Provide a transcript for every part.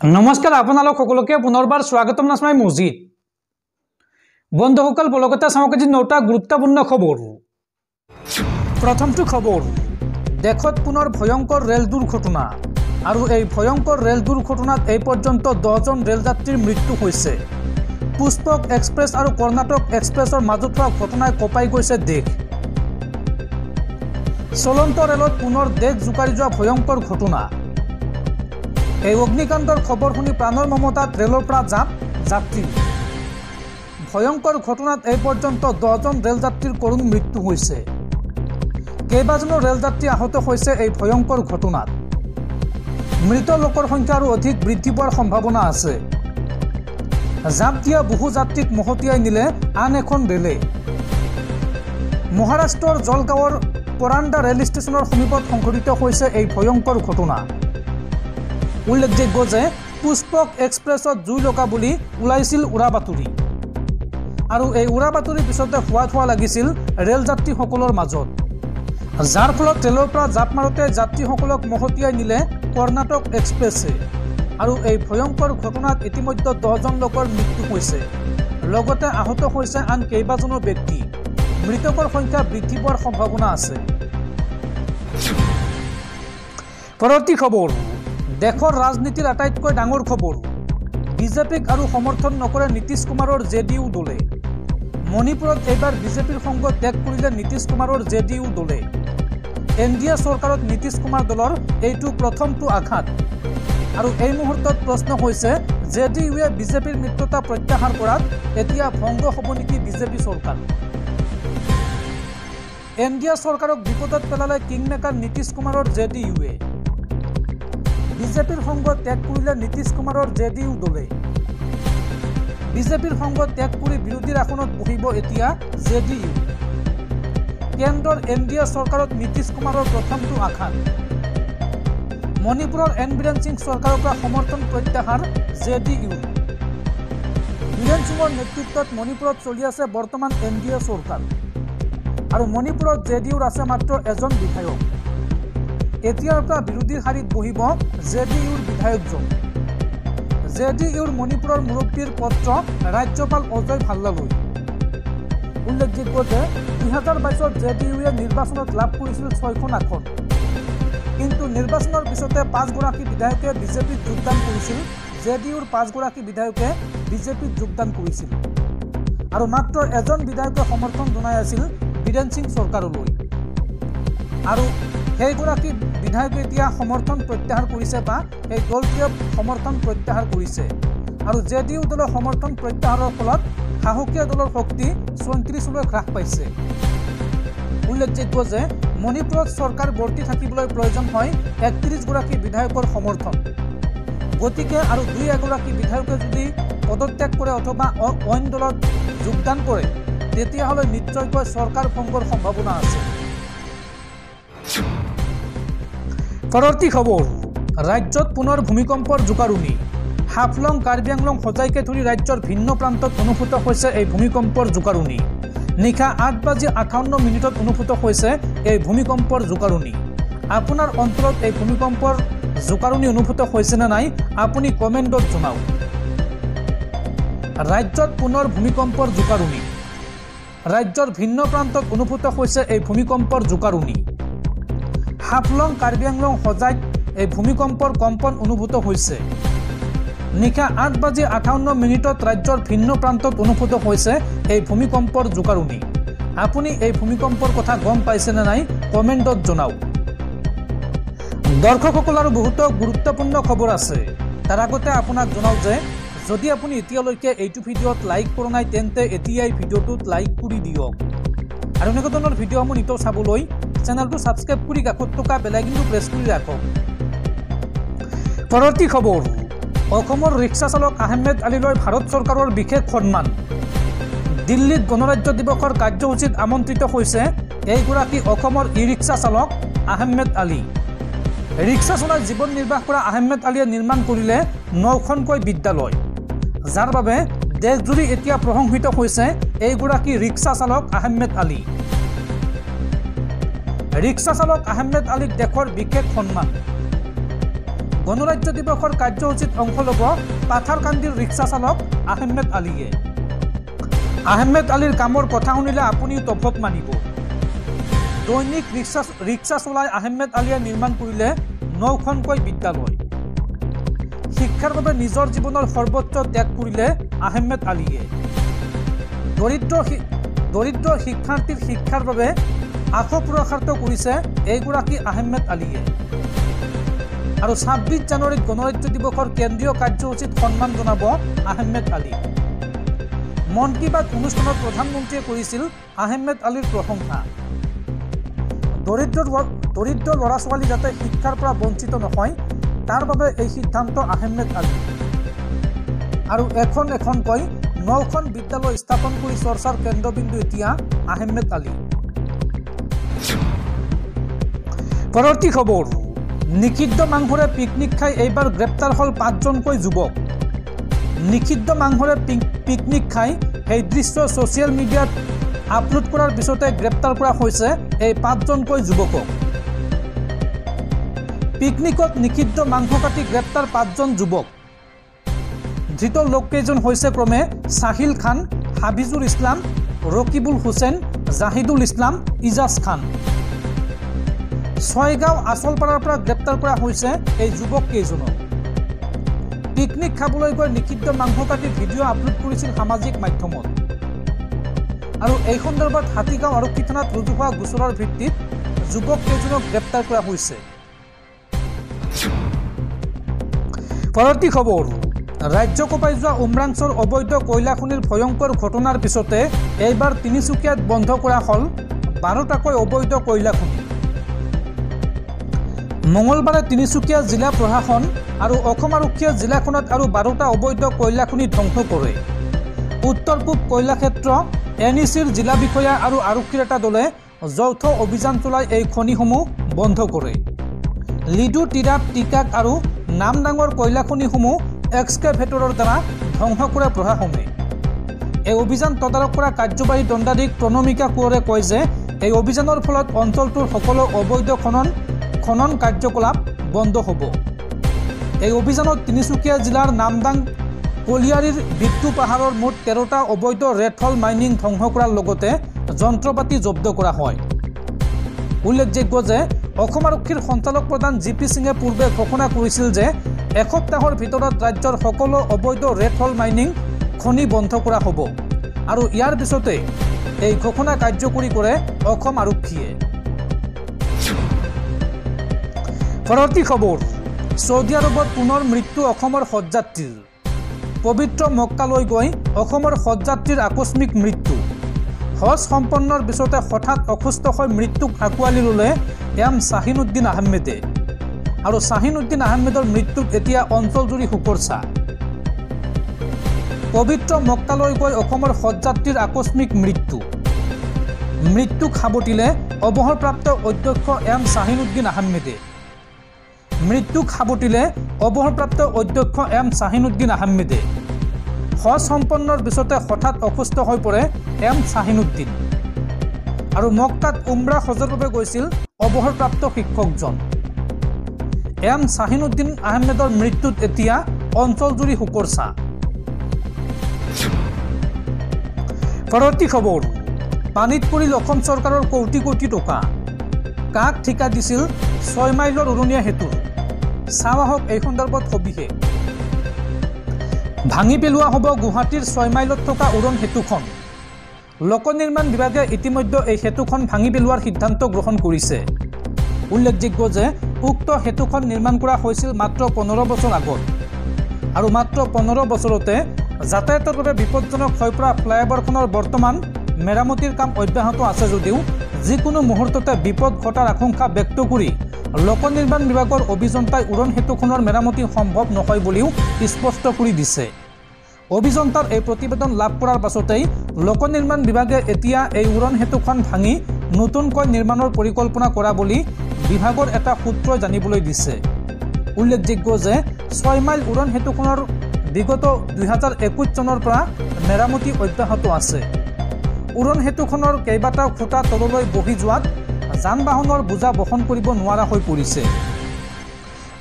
নমস্কাৰ আপোনালোক সকলোকে পুনৰবাৰ স্বাগতম নাছমাই মছজিদ বন্ধুসকল বলগতে সামগ্ৰী নটা গুৰুত্বপূৰ্ণ খবৰ প্ৰথমটো খবৰ দেখত পুনৰ ভয়ংকৰ ৰেল দুৰ্ঘটনা আৰু এই ভয়ংকৰ ৰেল দুৰ্ঘটনাত এই পৰ্যন্ত 10 জন ৰেলযাত্ৰীৰ মৃত্যু হৈছে পুষ্পক এক্সপ্ৰেছ আৰু কৰ্ণাটক এক্সপ্ৰেছৰ মাজত হোৱা ঘটনাই কপাই গৈছে দেশ চলন্ত ৰেলত পুনৰ দেশ জুকাৰি যোৱা ভয়ংকৰ ঘটনা এই অগ্নিকাণ্ডৰ খবৰ শুনি প্ৰাণৰ মমতাত ৰেলৰ পৰা যাত্ৰী ভয়ংকৰ ঘটনাত এই পৰ্যন্ত 10 জন ৰেলযাত্ৰীৰ কৰুণ মৃত্যু হৈছে কেইবাজনো ৰেলযাত্ৰী আহত হৈছে এই ভয়ংকৰ ঘটনাত মৃত লোকৰ সংখ্যা আৰু অধিক বৃদ্ধি পোৱাৰ সম্ভাৱনা আছে জাপ দিয়া বহু যাত্ৰীক মহতিয়াই নিলে আন এখন ৰেলে মহাৰাষ্ট্ৰৰ জলগাঁৱৰ পৰাণ্ডা ৰেল ষ্টেচনৰ সমীপত সংঘটিত হৈছে এই ভয়ংকৰ ঘটনা উল্লেখযোগ্য যে পুষ্পক এক্সপ্ৰেছত জুই লগা বুলি ওলাইছিল উৰা বাতৰি আৰু এই উৰা বাতৰিৰ পিছতে হোৱা লাগিছিল ৰেলযাত্ৰীসকলৰ মাজত যাৰ ফলত ৰেলৰ পৰা জাপ মাৰোতে যাত্ৰীসকলক মহতিয়াই নিলে কৰ্ণাটক এক্সপ্ৰেছে আৰু এই ভয়ংকৰ ঘটনাত ইতিমধ্যে 10 জন লোকৰ মৃত্যু হৈছে লগতে আহত হৈছে আন কেইবাজনো ব্যক্তি মৃতকৰ সংখ্যা বৃদ্ধি পোৱাৰ সম্ভাৱনা আছে পৰৱৰ্তী খবৰ দেশৰ ৰাজনীতিৰ আটাইতকৈ ডাঙৰ খবৰ বিজেপিক আৰু সমৰ্থন নকৰে নীতিশ কুমাৰৰ জেডিইউ দলে মণিপুৰত এইবাৰ বিজেপিৰ সংগ ত্যাগ কৰিলে নীতিশ কুমাৰৰ জেডিইউ দলে এনডিএ চৰকাৰত নীতিশ কুমাৰ দলৰ এইটো প্ৰথমটো আঘাত আৰু এই মুহূৰ্তত প্ৰশ্ন হৈছে জেডিইউৱে বিজেপিৰ মিত্ৰতা প্ৰত্যাহাৰ কৰাত এতিয়া ভংগ হ'ব নেকি বিজেপি চৰকাৰ এনডিএ চৰকাৰক বিপদত পেলালে কিংমেকাৰ নীতিশ কুমাৰৰ জেডিইউৱে বিজেপিৰ সংগ ত্যাগ কৰিলে নীতিশ কুমাৰৰ জেডিইউ দলে বিজেপিৰ সংগ ত্যাগ কৰি বিৰোধীৰ আসনত বহিব এতিয়া জেডিইউ কেন্দ্ৰৰ এনডিএ চৰকাৰত নীতিশ কুমাৰৰ প্ৰথমটো আঘাত মণিপুৰৰ এন বীৰেন সিং চৰকাৰৰ পৰা সমৰ্থন প্ৰত্যাহাৰ জেডিইউ বীৰেন সিঙৰ নেতৃত্বত মণিপুৰত চলি আছে বৰ্তমান এনডিএ চৰকাৰ আৰু মণিপুৰত জেডিইউৰ আছে মাত্ৰ এজন বিধায়ক এতিয়াৰ পৰা বিৰোধীৰ শাৰীত বহিব জেডিইউৰ বিধায়কজন জেডিইউৰ মণিপুৰৰ মুৰব্বীৰ পত্ৰ ৰাজ্যপাল অজয় ভাল্লালৈ উল্লেখযোগ্য যে 2022ত জেডিইউৱে নিৰ্বাচনত লাভ কৰিছিল 6খন আসন কিন্তু নিৰ্বাচনৰ পিছতে 5 গৰাকী বিধায়কে বিজেপিত যোগদান কৰিছিল জেডিইউৰ 5 গৰাকী বিধায়কে বিজেপিত যোগদান কৰিছিল আৰু মাত্ৰ এজন বিধায়কে সমৰ্থন জনাই আছিল বীৰেন সিং চৰকাৰলৈ আৰু সেইগৰাকী বিধায়কে এতিয়া সমৰ্থন প্ৰত্যাহাৰ কৰিছে বা এই দলটোৱে সমৰ্থন প্ৰত্যাহাৰ কৰিছে আৰু জেডিইউ দলৰ সমৰ্থন প্ৰত্যাহাৰৰ ফলত সাহসীয়া দলৰ শক্তি 34লৈ হ্ৰাস পাইছে উল্লেখযোগ্য যে মণিপুৰত চৰকাৰ বৰ্তি থাকিবলৈ প্ৰয়োজন হয় 31 গৰাকী বিধায়কৰ সমৰ্থন গতিকে আৰু 2 বিধায়কে যদি পদত্যাগ কৰে অথবা অইন দলত যোগদান কৰে তেতিয়াহ'লে নিশ্চয়কৈ চৰকাৰ ভংগৰ সম্ভাৱনা আছে পৰৱৰ্তী খবৰ ৰাজ্যত পুনৰ ভূমিকম্পৰ জোকাৰণি হাফলং কাৰ্বি আংলং সজাইকে ধৰি ৰাজ্যৰ ভিন্ন প্ৰান্তত অনুভূত হৈছে এই ভূমিকম্পৰ জোকাৰণি নিশা 8:58 অনুভূত হৈছে এই ভূমিকম্পৰ জোকাৰণি আপোনাৰ অঞ্চলত এই ভূমিকম্পৰ জোকাৰণি অনুভূত হৈছে নে নাই আপুনি কমেণ্টত জনাওক ৰাজ্যত পুনৰ ভূমিকম্পৰ জোকাৰণি ৰাজ্যৰ ভিন্ন প্ৰান্তত অনুভূত হৈছে এই ভূমিকম্পৰ জোকাৰণি হাফলং কাৰ্বি আংলং সজাইত এই ভূমিকম্পৰ কম্পন অনুভূত হৈছে নিশা 8:58 ৰাজ্যৰ ভিন্ন প্ৰান্তত অনুভূত হৈছে এই ভূমিকম্পৰ জোকাৰণি আপুনি এই ভূমিকম্পৰ কথা গম পাইছে নে নাই কমেণ্টত জনাওক দৰ্শকসকল আৰু বহুতো গুৰুত্বপূৰ্ণ খবৰ আছে তাৰ আগতে আপোনাক জনাওঁ যে যদি আপুনি এতিয়ালৈকে এইটো ভিডিঅ'ত লাইক কৰা নাই তেন্তে এতিয়াই ভিডিঅ'টোত লাইক কৰি দিয়ক আৰু এনেকুৱা ধৰণৰ ভিডিঅ'সমূহ নিতৌ চাবলৈ চেনেলটো সাবস্ক্ৰাইব কৰি কাষত থকা বেল আইকনটো প্ৰেছ কৰি ৰাখক পৰৱৰ্তী খবৰ অসমৰ ৰিক্সা চালক আহমেদ আলীলৈ ভাৰত চৰকাৰৰ বিশেষ সন্মান দিল্লীত গণৰাজ্য দিৱসৰ কাৰ্যসূচীত আমন্ত্ৰিত হৈছে এইগৰাকী অসমৰ ই ৰিক্সা চালক আহমেদ আলী ৰিক্সা চলাই জীৱন নিৰ্বাহ কৰা আহমেদ আলীয়ে নিৰ্মাণ কৰিলে 9খনকৈ বিদ্যালয় যাৰ বাবে দেশজুৰি এতিয়া প্ৰশংসিত হৈছে এইগৰাকী ৰিক্সা চালক আহমেদ আলী ৰিক্সা চালক আহমেদ আলীক দেশৰ বিশেষ সন্মান গণৰাজ্য দিৱসৰ কাৰ্যসূচীত অংশ ল'ব পাথাৰকান্দিৰ ৰিক্সা চালক আহমেদ আলীয়ে। আহমেদ আলীৰ কামৰ কথা শুনিলে আপুনি তফত মানিব। দৈনিক ৰিক্সা চলাই আহমেদ আলীয়ে নিৰ্মাণ কৰিলে 9খনকৈ বিদ্যালয়। শিক্ষাৰ বাবে নিজৰ জীৱনৰ সৰ্বোচ্চ ত্যাগ কৰিলে আহমেদ আলীয়ে। দৰিদ্ৰ শিক্ষাৰ্থীৰ শিক্ষাৰ বাবে আত্মপুৰুষাৰ্থ কৰিছে এইগৰাকী আহমেদ আলীয়ে। আৰু 26 জানুৱাৰীত গণৰাজ্য দিৱসৰ কেন্দ্ৰীয় কাৰ্যসূচীত সন্মান জনাব আহমেদ আলী। মন কী বাত অনুষ্ঠানত প্ৰধানমন্ত্ৰীয়ে কৰিছিল আহমেদ আলীৰ প্ৰশংসা। দৰিদ্ৰ ল'ৰা ছোৱালী যাতে শিক্ষাৰ পৰা বঞ্চিত নহয় তাৰ বাবে এই সিদ্ধান্ত আহমেদ আলী। আৰু এখনকৈ 9খন বিদ্যালয় স্থাপন কৰি চৰ্চাৰ কেন্দ্ৰবিন্দু এতিয়া আহমেদ আলী। পৰৱৰ্তী খবৰ, নিষিদ্ধ মাংসৰে পিকনিক খাই এইবাৰ গ্ৰেপ্তাৰ হ'ল 5জনকৈ যুৱক। নিষিদ্ধ মাংসৰে পিকনিক খাই সেই দৃশ্য ছ'চিয়েল মিডিয়াত আপলোড কৰাৰ পিছতে গ্ৰেপ্তাৰ কৰা হৈছে এই 5জনকৈ যুৱকক। পিকনিকত নিষিদ্ধ মাংস কাটি গ্ৰেপ্তাৰ 5জন যুৱক। ধৃত লোককেইজন হৈছে ক্ৰমে চাহিল খান, হাবিজুল ইছলাম, ৰকিবুল হুছেইন, জাহিদুল ইছলাম, ইজাজ খান। ছয়গাঁও আচলপাৰাৰ পৰা গ্ৰেপ্তাৰ কৰা হৈছে এই যুৱককেইজনক। পিকনিক খাবলৈ গৈ নিষিদ্ধ মাংস কাটি ভিডিঅ' আপলোড কৰিছিল সামাজিক মাধ্যমত। আৰু এই সন্দৰ্ভত হাতীগাঁও আৰক্ষী থানাত ৰুজু হোৱা গোচৰৰ ভিত্তিত যুৱককেইজনক গ্ৰেপ্তাৰ কৰা হৈছে। পৰৱৰ্তী খবৰ, ৰাজ্য কঁপাই যোৱা উমৰাংচৰ অবৈধ কয়লা খনিৰ ভয়ংকৰ ঘটনাৰ পিছতে এইবাৰ তিনিচুকীয়াত বন্ধ কৰা হ'ল 12টাকৈ অবৈধ কয়লা খনি। মঙলবাৰে তিনিচুকীয়া জিলা প্ৰশাসন আৰু অসম আৰক্ষীয়ে জিলাখনত আৰু 12টা অবৈধ কয়লা খনি ধ্বংস কৰে। উত্তৰ পূব কয়লা ক্ষেত্ৰ NECৰ জিলা বিষয়া আৰু আৰক্ষীৰ এটা দলে যৌথ অভিযান চলাই এই খনিসমূহ বন্ধ কৰে। লিডু, টিৰাপ, টিকাক আৰু নামডাঙৰ কয়লা খনিসমূহ এক্সকেভেটৰৰ দ্বাৰা ধ্বংস কৰে প্ৰশাসনে। এই অভিযান তদাৰক কৰা কাৰ্যবাহী দণ্ডাধীশ প্ৰণমিকা কোঁৱৰে কয় যে এই অভিযানৰ ফলত অঞ্চলটোৰ সকলো অবৈধ খনন কাৰ্যকলাপ বন্ধ হ'ব। এই অভিযানত তিনিচুকীয়া জিলাৰ নামদাং কলিয়াৰীৰ বিট্টু পাহাৰৰ মুঠ 13টা অবৈধ ৰেড-হল মাইনিং ধ্বংস কৰাৰ লগতে যন্ত্ৰপাতি জব্দ কৰা হয়। উল্লেখযোগ্য যে অসম আৰক্ষীৰ সঞ্চালক প্ৰধান GP সিঙে পূৰ্বে ঘোষণা কৰিছিল যে এসপ্তাহৰ ভিতৰত ৰাজ্যৰ সকলো অবৈধ ৰেড-হল মাইনিং খনি বন্ধ কৰা হ'ব। আৰু ইয়াৰ পিছতে এই ঘোষণা কাৰ্যকৰী কৰে অসম আৰক্ষীয়ে। পৰৱৰ্তী খবৰ, ছৌদি আৰবত পুনৰ মৃত্যু অসমৰ হজযাত্ৰীৰ। পবিত্ৰ মক্কালৈ গৈ অসমৰ হজযাত্ৰীৰ আকস্মিক মৃত্যু। হজ সম্পন্নৰ পিছতে হঠাৎ অসুস্থ হৈ মৃত্যুক আঁকোৱালি ল'লে শ্বাহিনুদ্দিন আহমেদে। আৰু শ্বাহিনুদ্দিন আহমেদৰ মৃত্যুত এতিয়া অঞ্চলজুৰি শোকৰ ছাঁ। পবিত্ৰ মক্কালৈ গৈ অসমৰ হজযাত্ৰীৰ আকস্মিক মৃত্যুক সাৱটিলে অৱসৰপ্ৰাপ্ত অধ্যক্ষ শ্বাহিনুদ্দিন আহমেদে। শ্বাহিনুদ্দিন আহমেদে হজ সম্পন্নৰ পিছতে হঠাৎ অসুস্থ হৈ পৰে শ্বাহিনুদ্দিন। আৰু মক্কাত উমৰা হজৰ বাবে গৈছিল অৱসৰপ্ৰাপ্ত শিক্ষকজন। শ্বাহিনুদ্দিন আহমেদৰ মৃত্যুত এতিয়া অঞ্চলজুৰি শোকৰ ছাঁ। পৰৱৰ্তী খবৰ, পানীত পৰিল অসম চৰকাৰৰ কোটি কোটি টকা। কাক ঠিকা দিছিল 6 মাইলৰ উৰণীয়া সেতুৰ। চাওঁ আহক এই সন্দৰ্ভত সবিশেষ। ভাঙি পেলোৱা হ'ব গুৱাহাটীৰ 6 মাইলত থকা উৰণ সেতুখন। লোক নিৰ্মাণ বিভাগে ইতিমধ্যে এই সেতুখন ভাঙি পেলোৱাৰ সিদ্ধান্ত গ্ৰহণ কৰিছে। উল্লেখযোগ্য যে উক্ত সেতুখন নিৰ্মাণ কৰা হৈছিল মাত্ৰ 15 বছৰ আগত। আৰু মাত্ৰ 15 বছৰতে যাতায়াতৰ বাবে বিপদজনক হৈ পৰা ফ্লাইঅভাৰখনৰ বৰ্তমান মেৰামতিৰ কাম অব্যাহত আছে যদিও যিকোনো মুহূৰ্ততে বিপদ ঘটাৰ আশংকা ব্যক্ত কৰি লোক নিৰ্মাণ বিভাগৰ অভিযন্তাই উৰণ সেতুখনৰ মেৰামতি সম্ভৱ নহয় বুলিও স্পষ্ট কৰি দিছে। অভিযন্তাৰ এই প্ৰতিবেদন লাভ কৰাৰ পাছতেই লোক নিৰ্মাণ বিভাগে এতিয়া এই উৰণ সেতুখন ভাঙি নতুনকৈ নিৰ্মাণৰ পৰিকল্পনা কৰা বুলি বিভাগৰ এটা সূত্ৰই জানিবলৈ দিছে। উল্লেখযোগ্য যে 6 মাইল উৰণ সেতুখনৰ বিগত 2021 চনৰ পৰা মেৰামতি অব্যাহত আছে। উৰণ সেতুখনৰ কেইবাটাও খুঁটা তললৈ বহি যোৱাত যান বাহনৰ বোজা বহন কৰিব নোৱাৰা হৈ পৰিছে।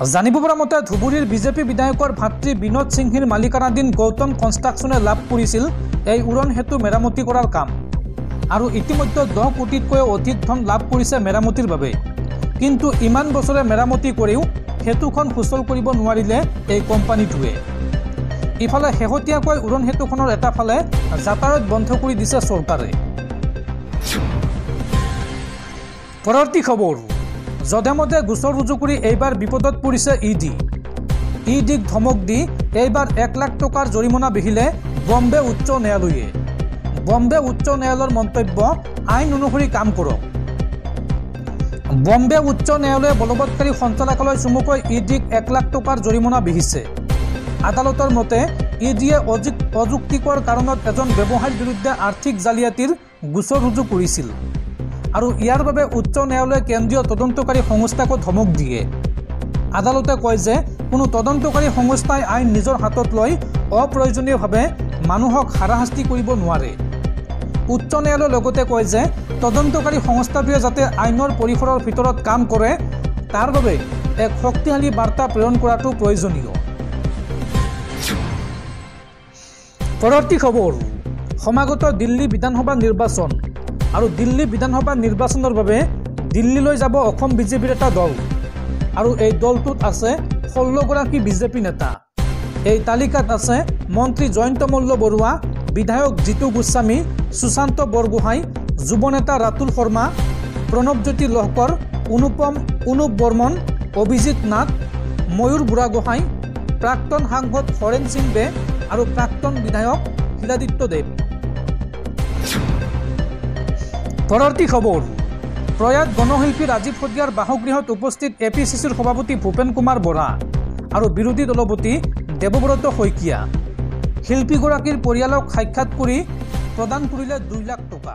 জানিব পৰা মতে ধুবুৰীৰ বিজেপি বিধায়কৰ ভাতৃ বিনোদ সিংহিৰ মালিকানাধীন গৌতম কনষ্ট্ৰাকশ্যনে লাভ কৰিছিল এই উৰণ সেতু মেৰামতি কৰাৰ কাম আৰু ইতিমধ্যে 10 কোটিতকৈ অধিক ধন লাভ কৰিছে মেৰামতিৰ বাবে। কিন্তু ইমান বছৰে মেৰামতি কৰিও সেতুখন সুচল কৰিব নোৱাৰিলে এই কোম্পানীটোৱে। ইফালে শেহতীয়াকৈ উৰণ সেতুখনৰ এটা ফালে যাতায়াত বন্ধ কৰি দিছে চৰকাৰে। পৰৱৰ্তী খবৰ, যধে-মধে গোচৰ ৰুজু কৰি এইবাৰ বিপদত পৰিছে ইডিক ধমক দি এইবাৰ 1 লাখ টকাৰ জৰিমনা বিহিলে বম্বে উচ্চ ন্যায়ালয়ে। বম্বে উচ্চ ন্যায়ালয়ৰ মন্তব্য, আইন অনুসৰি কাম কৰক। বম্বে উচ্চ ন্যায়ালয়ে বলবৎকাৰী সঞ্চালকালয় চমুকৈ ইডিক 1 লাখ টকাৰ জৰিমনা বিহিছে। আদালতৰ মতে ইডিয়ে অযুক্তিকৰ কাৰণত এজন ব্যৱসায়ীৰ বিৰুদ্ধে আৰ্থিক জালিয়াতিৰ গোচৰ ৰুজু কৰিছিল আৰু ইয়াৰ বাবে উচ্চ ন্যায়ালয়ে কেন্দ্ৰীয় তদন্তকাৰী সংস্থাকো ধমক দিয়ে। আদালতে কয় যে কোনো তদন্তকাৰী সংস্থাই আইন নিজৰ হাতত লৈ অপ্ৰয়োজনীয়ভাৱে মানুহক হাৰাশাস্তি কৰিব নোৱাৰে। উচ্চ ন্যায়ালয়ে লগতে কয় যে তদন্তকাৰী সংস্থাটোৱে যাতে আইনৰ পৰিসৰৰ ভিতৰত কাম কৰে তাৰ বাবে এক শক্তিশালী বাৰ্তা প্ৰেৰণ কৰাটো প্ৰয়োজনীয়। পৰৱৰ্তী খবৰ, সমাগত দিল্লী বিধানসভা নিৰ্বাচন আৰু দিল্লী বিধানসভা নিৰ্বাচনৰ বাবে দিল্লীলৈ যাব অসম বিজেপিৰ এটা দল আৰু এই দলটোত আছে 16 গৰাকী বিজেপি নেতা। এই তালিকাত আছে মন্ত্ৰী জয়ন্ত মল্ল বৰুৱা, বিধায়ক জিতু গোস্বামী, সুশান্ত বৰগোহাঁই, যুৱ নেতা ৰাতুল শৰ্মা, প্ৰণৱজ্যোতি লহকৰ, অনুপ বৰ্মন, অভিজিৎ নাথ, ময়ূৰ বুঢ়াগোহাঁই, প্ৰাক্তন সাংসদ হৰেণ সিং বে আৰু প্ৰাক্তন বিধায়ক শিলাদিত্য দেৱ। পৰৱৰ্তী খবৰ, প্ৰয়াত গণশিল্পী ৰাজীৱ শদিয়াৰ বাসগৃহত উপস্থিত APCCৰ সভাপতি ভূপেন কুমাৰ বৰা আৰু বিৰোধী দলপতি দেৱব্ৰত শইকীয়া। শিল্পীগৰাকীৰ পৰিয়ালক সাক্ষাৎ কৰি প্ৰদান কৰিলে 2 লাখ টকা।